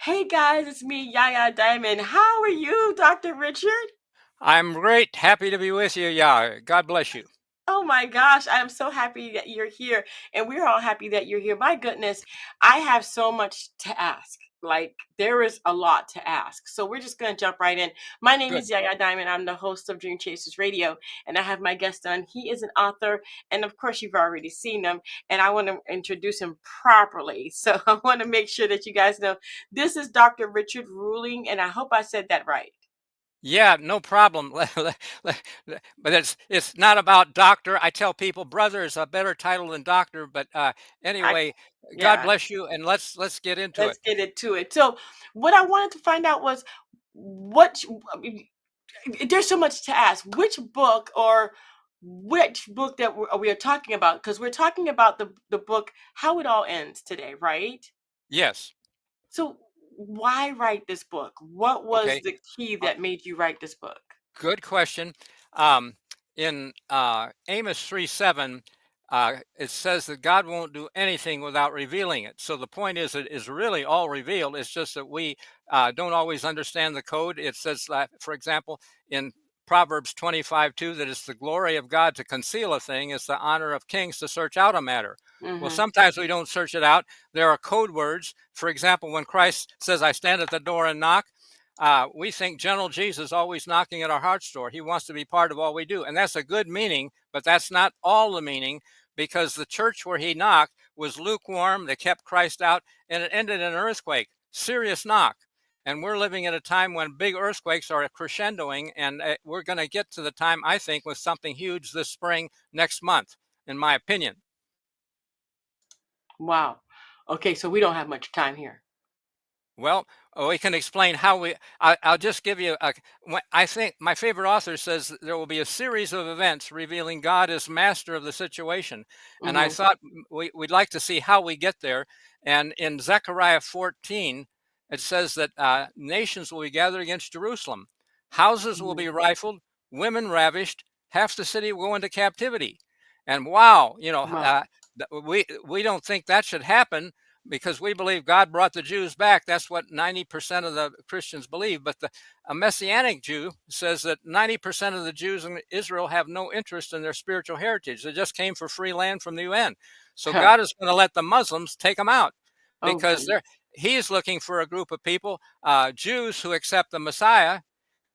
Hey guys, it's me, YayaDiamond. How are you, Dr. Richard? I'm great. Happy to be with you, Yaya. God bless you. Oh my gosh, I am so happy that you're here, and we're all happy that you're here. My goodness, I have so much to ask. Like, there is a lot to ask. So we're just going to jump right in. My name Good. is Yaya I'm the host of Dreamchasers Radio, and I have my guest on. He is an author, and of course, you've already seen him, and I want to introduce him properly. So I want to make sure that you guys know this is Dr. Richard Ruling, and I hope I said that right. Yeah, no problem. But it's not about doctor. I tell people brother is a better title than doctor. But I, anyway, God yeah. bless you, and let's get into it. Let's get into it. So, what I wanted to find out was what I mean, there's so much to ask. Which book that we are talking about? Because we're talking about the book How It All Ends today, right? Yes. So, why write this book? What was Okay. the key Uh, that made you write this book? Good question. Um, in Amos 3:7, it says that God won't do anything without revealing it. So the point is, it is really all revealed. It's just that we don't always understand the code. It says that, for example, in Proverbs 25:2, that it's the glory of God to conceal a thing, it's the honor of kings to search out a matter. Well, Mm-hmm. sometimes we don't search it out. There are code words. For example, when Christ says, I stand at the door and knock, we think General Jesus is always knocking at our heart's door. He wants to be part of all we do. And that's a good meaning, but that's not all the meaning, because the church where he knocked was lukewarm. They kept Christ out, and it ended in an earthquake. Serious knock. And we're living at a time when big earthquakes are crescendoing, and we're going to get to the time, I think, with something huge this spring, next month, in my opinion. Wow. Okay, so we don't have much time here. Well, we can explain how we. I'll just give you a. I think my favorite author says that there will be a series of events revealing God as master of the situation, and I Mm-hmm. thought we'd like to see how we get there. And in Zechariah 14, it says that nations will be gathered against Jerusalem, houses will be rifled, women ravished, half the city will go into captivity, and wow, Wow. we don't think that should happen because we believe God brought the Jews back. That's what 90% of the Christians believe. But a Messianic Jew says that 90% of the Jews in Israel have no interest in their spiritual heritage. They just came for free land from the UN. So Huh. God is going to let the Muslims take them out Oh because goodness. he's looking for a group of people, Jews who accept the Messiah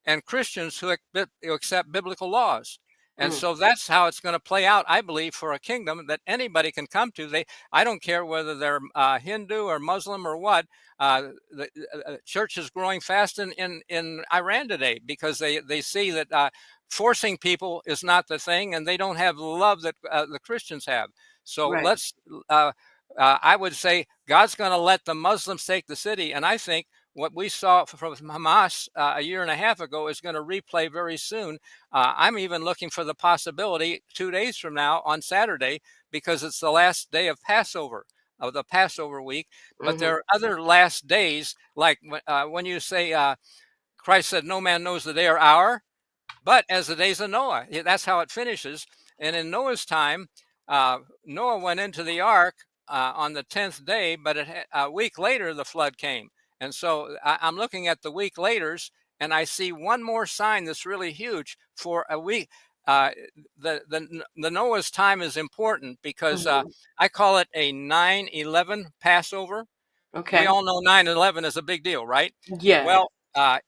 and Christians who accept biblical laws. And Mm. so that's how it's going to play out, I believe, for a kingdom that anybody can come to. I don't care whether they're Hindu or Muslim or what. The church is growing fast in Iran today because they see that forcing people is not the thing, and they don't have the love that the Christians have. So Right. uh, I would say God's going to let the Muslims take the city, and I think what we saw from Hamas a year and a half ago is going to replay very soon. I'm even looking for the possibility 2 days from now on Saturday, because it's the last day of Passover, of the Passover week. But Mm-hmm. there are other last days, like when you say Christ said, no man knows the day or hour, but as the days of Noah. That's how it finishes. And in Noah's time, Noah went into the ark on the 10th day, but a week later, the flood came. And so I'm looking at the week laters, and I see one more sign that's really huge for a week. Uh, the Noah's time is important because Mm-hmm. I call it a 9/11 Passover. We Okay. all know 9/11 is a big deal, right? Yeah. Well,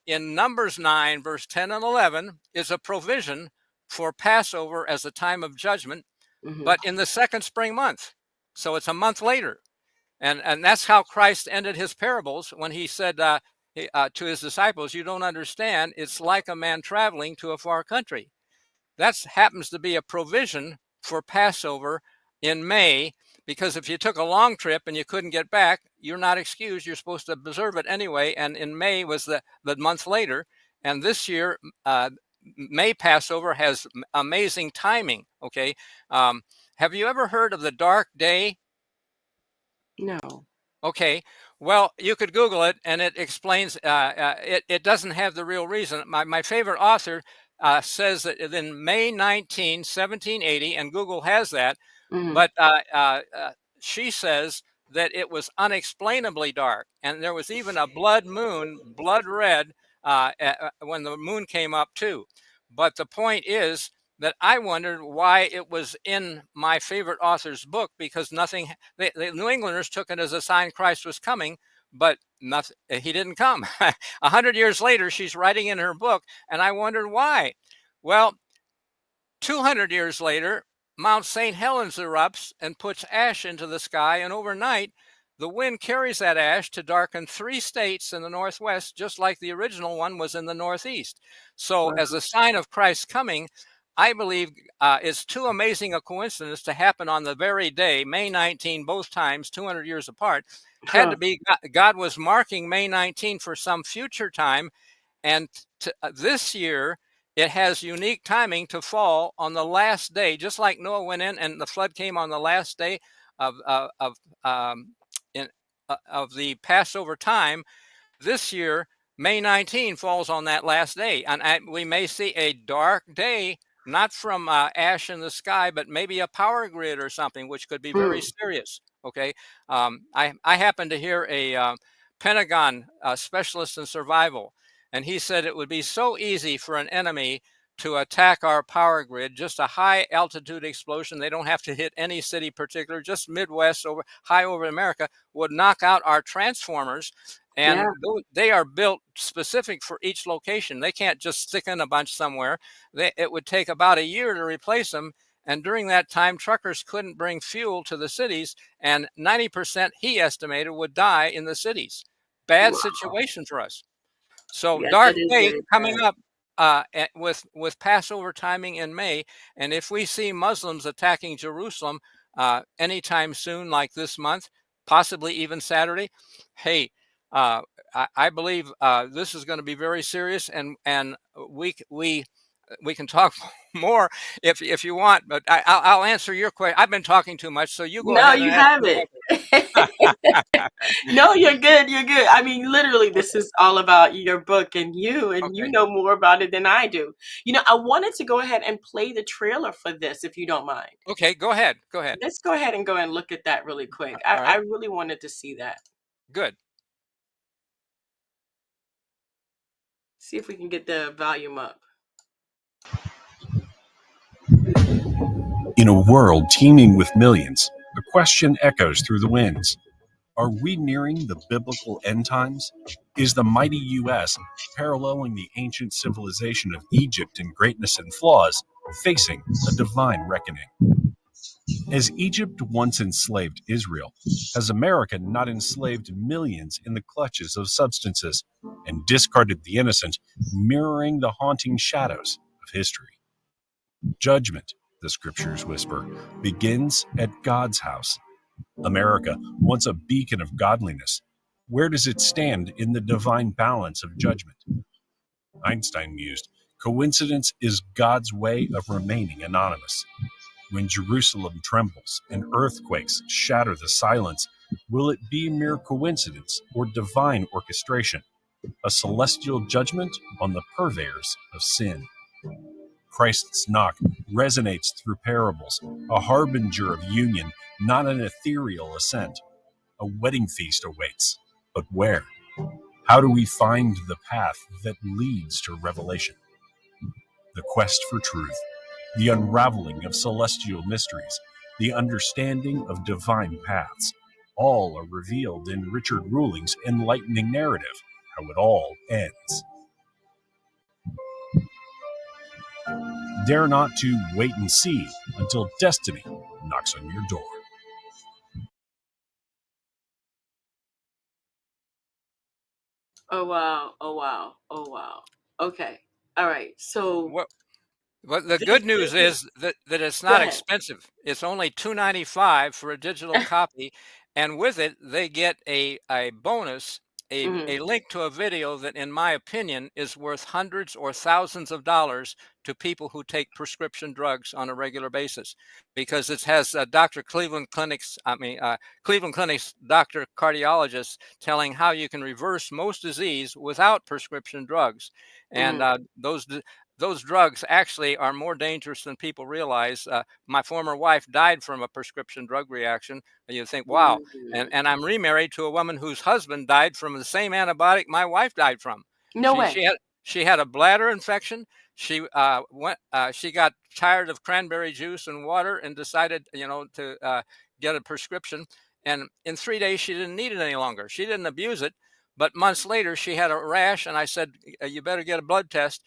in Numbers 9, verse 10 and 11, is a provision for Passover as a time of judgment, Mm-hmm. but in the second spring month. So it's a month later. And that's how Christ ended his parables when he said to his disciples, you don't understand. It's like a man traveling to a far country. That happens to be a provision for Passover in May, because if you took a long trip and you couldn't get back, you're not excused. You're supposed to observe it anyway. And in May was the month later. And this year, May Passover has amazing timing. Okay. Have you ever heard of the dark day? No. Okay. Well, you could Google it, and it explains. It doesn't have the real reason. My favorite author says that in May 19, 1780, and Google has that. Mm. But she says that it was unexplainably dark, and there was even a blood moon, blood red, when the moon came up too. But the point is that I wondered why it was in my favorite author's book, because nothing. The New Englanders took it as a sign Christ was coming, but nothing. He didn't come. 100 years later, she's writing in her book, and I wondered why. Well, 200 years later, Mount St. Helens erupts and puts ash into the sky, and overnight, the wind carries that ash to darken 3 states in the Northwest, just like the original one was in the Northeast. So, Wow. as a sign of Christ's coming, I believe it's too amazing a coincidence to happen on the very day, May 19, both times, 200 years apart. Had Huh. to be God was marking May 19 for some future time, and this year, it has unique timing to fall on the last day, just like Noah went in and the flood came on the last day of um, in, of the Passover time. This year, May 19 falls on that last day, and we may see a dark day, not from ash in the sky, but maybe a power grid or something, which could be very Mm. serious. Okay, I happen to hear a Pentagon specialist in survival, and he said it would be so easy for an enemy to attack our power grid, just a high altitude explosion. They don't have to hit any city particular, just Midwest over high over America would knock out our transformers, and Yeah. they are built specific for each location. They can't just stick in a bunch somewhere. It would take about a year to replace them. And during that time, truckers couldn't bring fuel to the cities, and 90%, he estimated, would die in the cities. Bad Wow. situation for us. So Yeah, dark that is day very coming bad. up with Passover timing in May, and if we see Muslims attacking Jerusalem anytime soon, like this month, possibly even Saturday, hey, I believe this is going to be very serious, and we can talk more if you want, but I'll answer your question. I've been talking too much, so you go No, ahead and you ask have your it. question. No, you're good. You're good. I mean, literally, this is all about your book and you Okay, know more about it than I do. I wanted to go ahead and play the trailer for this, if you don't mind. okay, go ahead, go ahead. Let's go ahead and go and look at that really quick. I, All I right, really wanted to see that. good. See if we can get the volume up. In a world teeming with millions, the question echoes through the winds. Are we nearing the biblical end times? Is the mighty U.S., paralleling the ancient civilization of Egypt in greatness and flaws, facing a divine reckoning? As Egypt once enslaved Israel, has America not enslaved millions in the clutches of substances and discarded the innocent, mirroring the haunting shadows of history? Judgment, the scriptures whisper, begins at God's house. America, once a beacon of godliness, where does it stand in the divine balance of judgment? Einstein mused, coincidence is God's way of remaining anonymous. When Jerusalem trembles and earthquakes shatter the silence, will it be mere coincidence or divine orchestration? A celestial judgment on the purveyors of sin. Christ's knock resonates through parables, a harbinger of union, not an ethereal ascent. A wedding feast awaits, but where? How do we find the path that leads to revelation? The quest for truth, the unraveling of celestial mysteries, the understanding of divine paths, all are revealed in Richard Ruling's enlightening narrative, How It All Ends. Dare not to wait and see until destiny knocks on your door. Oh wow. Oh wow. Oh wow. Okay. All right. So What But the this good news this is is that it's go not ahead. expensive. It's only $2.95 for a digital copy, and with it they get a bonus, a link to a video that, in my opinion, is worth hundreds or thousands of dollars to people who take prescription drugs on a regular basis, because it has Dr. Cleveland Clinic's, Cleveland Clinic's doctor cardiologist telling how you can reverse most disease without prescription drugs. And those drugs actually are more dangerous than people realize. My former wife died from a prescription drug reaction. You think, wow. And I'm remarried to a woman whose husband died from the same antibiotic my wife died from. No way. She had a bladder infection. She she got tired of cranberry juice and water and decided, to get a prescription. And in 3 days, she didn't need it any longer. She didn't abuse it. But months later, she had a rash, and I said, you better get a blood test.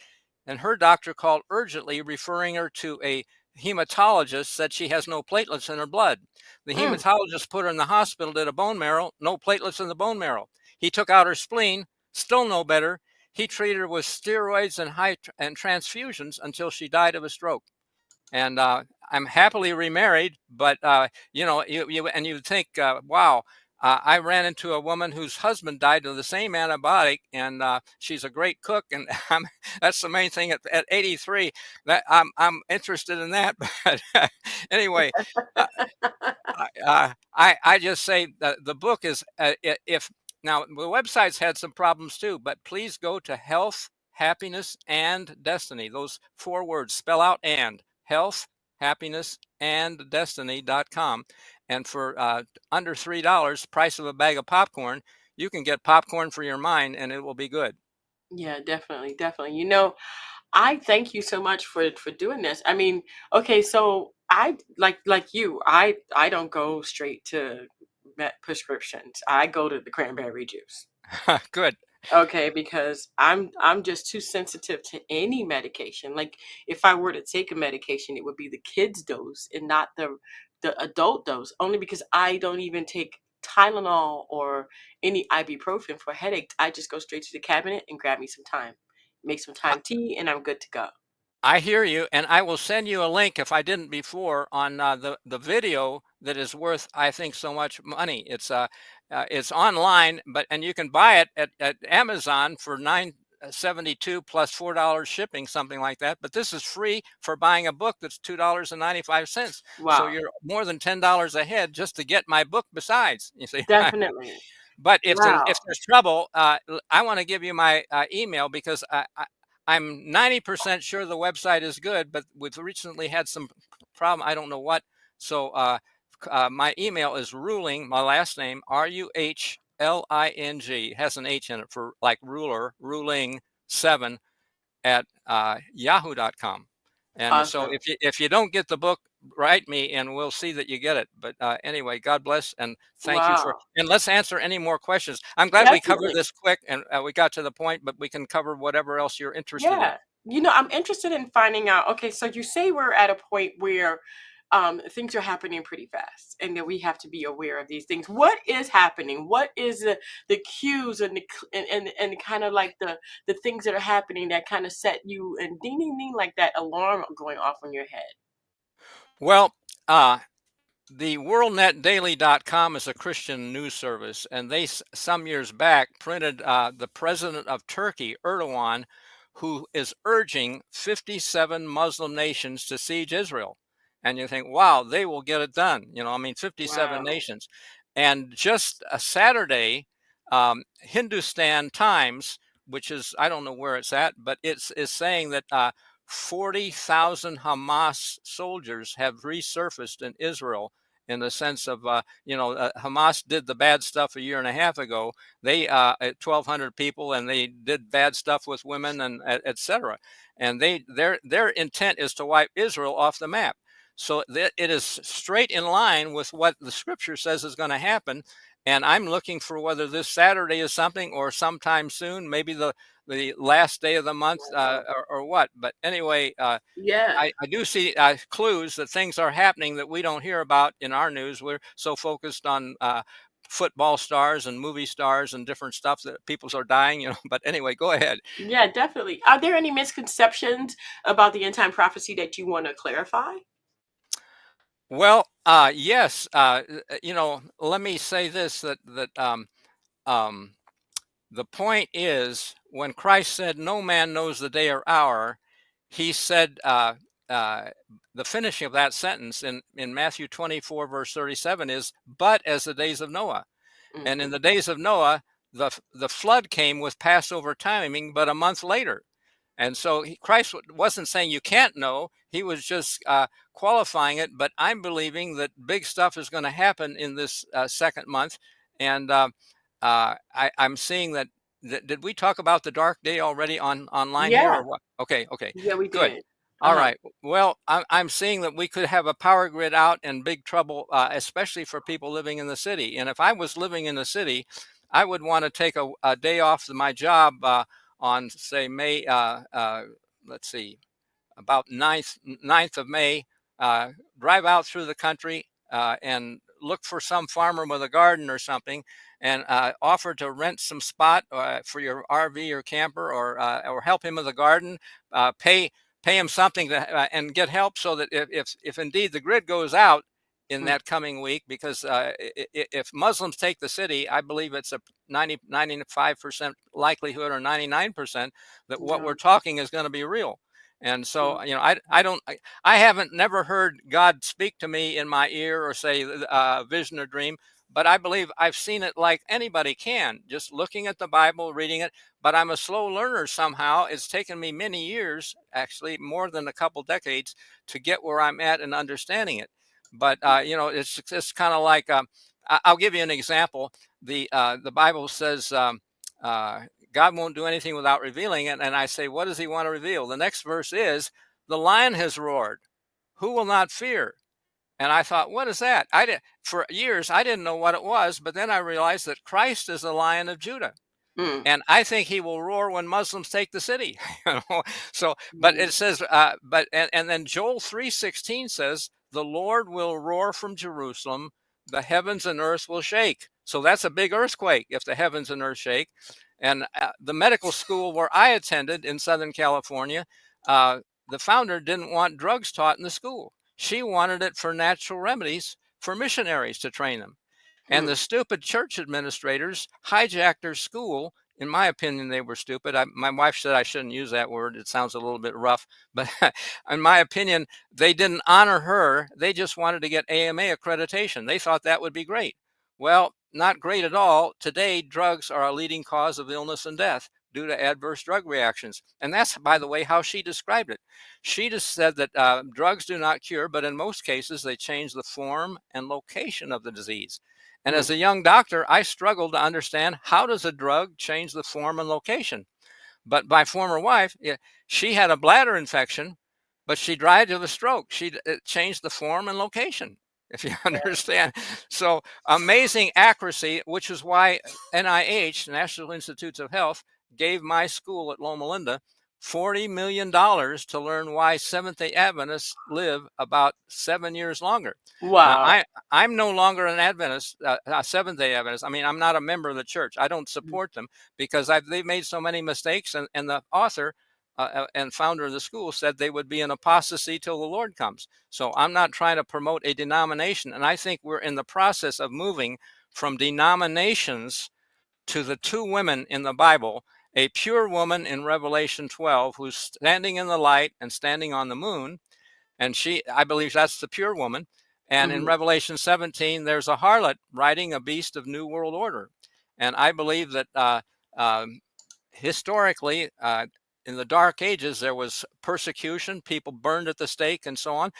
And her doctor called urgently, referring her to a hematologist, said she has no platelets in her blood. The hematologist put her in the hospital, did a bone marrow, no platelets in the bone marrow. He took out her spleen, still no better. He treated her with steroids and transfusions until she died of a stroke. And I'm happily remarried, but you think, wow. I ran into a woman whose husband died of the same antibiotic, and she's a great cook, and that's the main thing. At 83, that I'm interested in that. But anyway, I just say that the book is if now the website's had some problems too, but please go to Health, Happiness, and Destiny. Those 4 words spell out and health, happiness, and destiny.com. And for under $3, price of a bag of popcorn, you can get popcorn for your mind, and it will be good. Yeah, definitely, definitely. I thank you so much for doing this. I mean, okay, so I like you. I don't go straight to prescriptions. I go to the cranberry juice. Good. Okay, because I'm just too sensitive to any medication. Like if I were to take a medication, it would be the kids dose and not the adult dose. Only because I don't even take Tylenol or any ibuprofen for headache. I just go straight to the cabinet and grab me some time, make some time tea, and I'm good to go. I hear you, and I will send you a link if I didn't before on the video that is worth, I think, so much money. It's online, and you can buy it at Amazon for $9.72 plus $4 shipping, something like that. But this is free for buying a book that's $2.95. So Wow, you're more than $10 ahead just to get my book. Besides, you see. definitely. But if Wow. there's trouble, I want to give you my email, because I'm 90% sure the website is good, but we've recently had some problem. I don't know what. So my email is ruling, my last name, RUHLING, has an H in it for like ruler, ruling7 at yahoo.com. And so Awesome. if you don't get the book, write me and we'll see that you get it. But anyway, God bless and thank you Wow. and let's answer any more questions. I'm glad we covered Definitely. this quick and we got to the point, but we can cover whatever else you're interested in. Yeah. I'm interested in finding out. Okay, so you say we're at a point where things are happening pretty fast and that we have to be aware of these things. What is happening? What is the cues and and kind of like the things that are happening that kind of set you and ding ding ding like that alarm going off on your head? Well, the worldnetdaily.com is a Christian news service, and they some years back printed the president of Turkey, Erdogan, who is urging 57 Muslim nations to siege Israel. And you think, wow, they will get it done. 57 Wow. nations. And just a Saturday, Hindustan Times, which is, I don't know where it's at, but is saying that 40,000 Hamas soldiers have resurfaced in Israel, in the sense of, Hamas did the bad stuff a year and a half ago. They 1,200 people, and they did bad stuff with women and etc. And their intent is to wipe Israel off the map. So it is straight in line with what the scripture says is going to happen. And I'm looking for whether this Saturday is something, or sometime soon, maybe the last day of the month, Wow. or what. But anyway, Yeah. I do see clues that things are happening that we don't hear about in our news. We're so focused on football stars and movie stars and different stuff that people are dying. But anyway, go ahead. Yeah, definitely. Are there any misconceptions about the end time prophecy that you want to clarify? Well, yes. Let me say this, that um, The point is, when Christ said, "No man knows the day or hour," he said, the finishing of that sentence in Matthew 24, verse 37 is, "But as the days of Noah." And in the days of Noah, the flood came with Passover timing, but a month later. And so Christ wasn't saying you can't know. He was just qualifying it. But I'm believing that big stuff is going to happen in this second month. And I'm seeing that. Did we talk about the dark day already online here Yeah. or what? Okay. Yeah, we Good. did. All right. Well, I'm seeing that we could have a power grid out and big trouble, especially for people living in the city. And if I was living in the city, I would want to take a day off my job on, say, May, let's see, about 9th of May, drive out through the country and look for some farmer with a garden or something, and offer to rent some spot for your RV or camper, or help him with the garden, pay him something to, and get help, so that if indeed the grid goes out in that coming week, because if Muslims take the city, I believe it's a 95% likelihood, or 99%, that what we're talking is going to be real. And so, I haven't never heard God speak to me in my ear or say vision or dream, but I believe I've seen it like anybody can, just looking at the Bible, reading it. But I'm a slow learner somehow. It's taken me many years, actually more than a couple decades, to get where I'm at in understanding it. But it's kind of like, I'll give you an example. The Bible says, God won't do anything without revealing it. And I say, what does he want to reveal? The next verse is, the lion has roared. Who will not fear? And I thought, what is that? For years, I didn't know what it was. But then I realized that Christ is the Lion of Judah. And I think he will roar when Muslims take the city. So, but it says, and then Joel 3:16 says, the Lord will roar from Jerusalem, the heavens and earth will shake. So that's a big earthquake if the heavens and earth shake. And the medical school where I attended in Southern California, the founder didn't want drugs taught in the school. She wanted it for natural remedies for missionaries to train them. And the stupid church administrators hijacked her school. In my opinion, they were stupid. My wife said I shouldn't use that word. It sounds a little bit rough. But in my opinion, they didn't honor her. They just wanted to get AMA accreditation. They thought that would be great. Well, not great at all. Today, drugs are a leading cause of illness and death due to adverse drug reactions. And that's, by the way, how she described it. She just said that drugs do not cure, but in most cases, they change the form and location of the disease. And as a young doctor, I struggled to understand, how does a drug change the form and location? But my former wife, she had a bladder infection, but she died of a stroke. It changed the form and location, if you understand. So amazing accuracy, which is why NIH, National Institutes of Health, gave my school at Loma Linda $40 million to learn why Seventh-day Adventists live about 7 years longer. Now, I'm no longer an Adventist, a Seventh-day Adventist. I mean, I'm not a member of the church. I don't support them because they've made so many mistakes. And the author and founder of the school said they would be in apostasy till the Lord comes. So I'm not trying to promote a denomination. And I think we're in the process of moving from denominations to the two women in the Bible, a pure woman in Revelation 12 who's standing in the light and standing on the moon. And I believe that's the pure woman. And in Revelation 17, there's a harlot riding a beast of New World Order. And I believe that historically, in the Dark Ages, there was persecution, people burned at the stake and so on.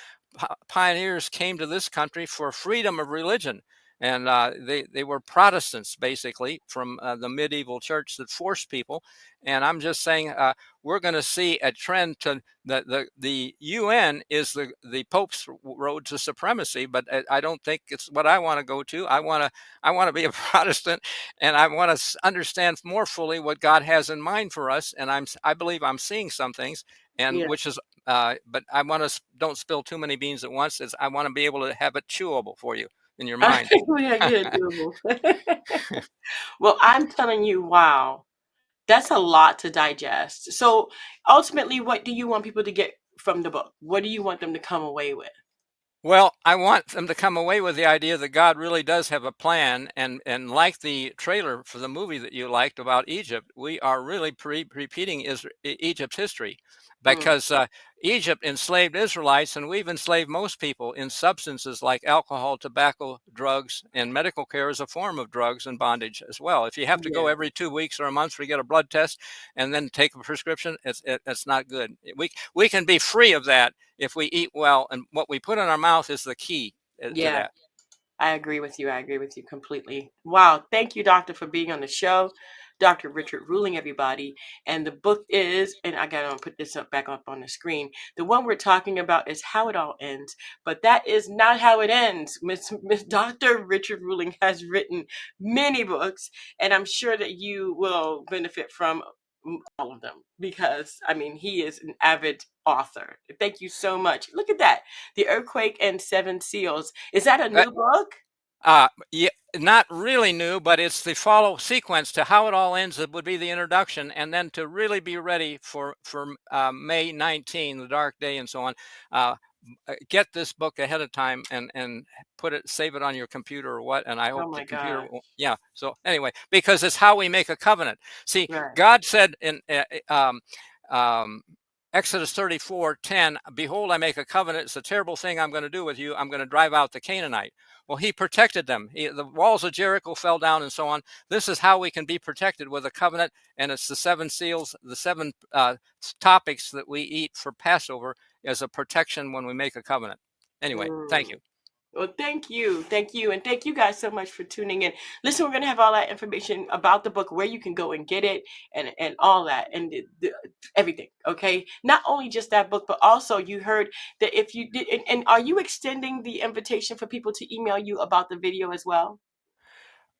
Pioneers came to this country for freedom of religion. And they were Protestants, basically, from the medieval church that forced people. And I'm just saying, we're going to see a trend to the UN is the Pope's road to supremacy, but I don't think it's what I want to go to. I want to be a Protestant, and I want to understand more fully what God has in mind for us. And I believe I'm seeing some things, and which is, but I want to don't spill too many beans at once. I want to be able to have it chewable for you in your mind. Well, I'm telling you, wow, that's a lot to digest. So ultimately, what do you want people to get from the book? What do you want them to come away with? Well, I want them to come away with the idea that God really does have a plan, and like the trailer for the movie that you liked about Egypt, we are really repeating Egypt's history, Mm, because Egypt enslaved Israelites, and we've enslaved most people in substances like alcohol, tobacco, drugs, and medical care is a form of drugs and bondage as well. If you have to go yeah. every 2 weeks or a month to get a blood test and then take a prescription, it's not good. We can be free of that if we eat well, and what we put in our mouth is the key to Yeah. that. I agree with you. I agree with you completely. Wow. Thank you, Doctor, for being on the show. Dr. Richard Ruling, everybody. And the book is, and I got to put this up back up on the screen. The one we're talking about is How It All Ends. But that is not how it ends. Miss Dr. Richard Ruling has written many books, and I'm sure that you will benefit from all of them because, I mean, he is an avid author. Thank you so much. Look at that. The Earthquake and Seven Seals. Is that a Uh, new book? yeah, not really new, but it's the follow sequence to How It All Ends. It would be the introduction, and then to really be ready for May 19, the dark day, and so on. Uh, get this book ahead of time and save it on your computer or what, and I Oh hope the my computer God. yeah. So anyway, because it's how we make a covenant. See, Right. God said in um, Exodus 34:10, behold, I make a covenant. It's a terrible thing I'm going to do with you. I'm going to drive out the Canaanite. Well, he protected them. The walls of Jericho fell down and so on. This is how we can be protected with a covenant, and it's the seven seals, the seven topics that we eat for Passover as a protection when we make a covenant. Anyway, thank Mm. you. Well, thank you. Thank you. And thank you guys so much for tuning in. Listen, we're going to have all that information about the book, where you can go and get it, and all that, and everything. Okay. Not only just that book, but also you heard that if you did, and are you extending the invitation for people to email you about the video as well?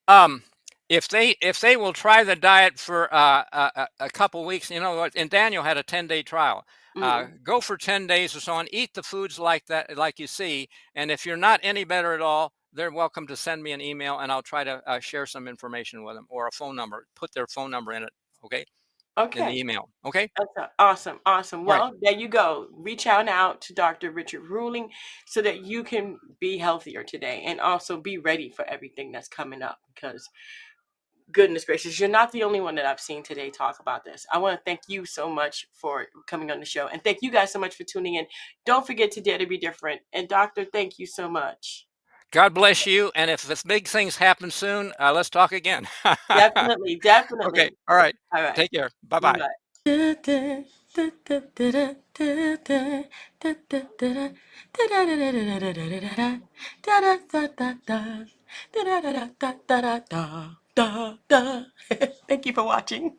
Um, if they will try the diet for a couple weeks, you know what? And Daniel had a 10-day trial. Mm. Go for 10 days or so on. Eat the foods like that, like you see. And if you're not any better at all, they're welcome to send me an email, and I'll try to share some information with them, or a phone number. Put their phone number in it, okay, in the Okay. email. Okay. That's awesome. Awesome. All right. Well, there you go. Reach out to Dr. Richard Ruling so that you can be healthier today and also be ready for everything that's coming up because goodness gracious, you're not the only one that I've seen today talk about this. I want to thank you so much for coming on the show, and thank you guys so much for tuning in. Don't forget to dare to be different. And Doctor, thank you so much. God bless you. And if the big things happen soon, let's talk again. Definitely, Okay. definitely. All right. All right. Take care. Bye bye. Bye. Thank you for watching.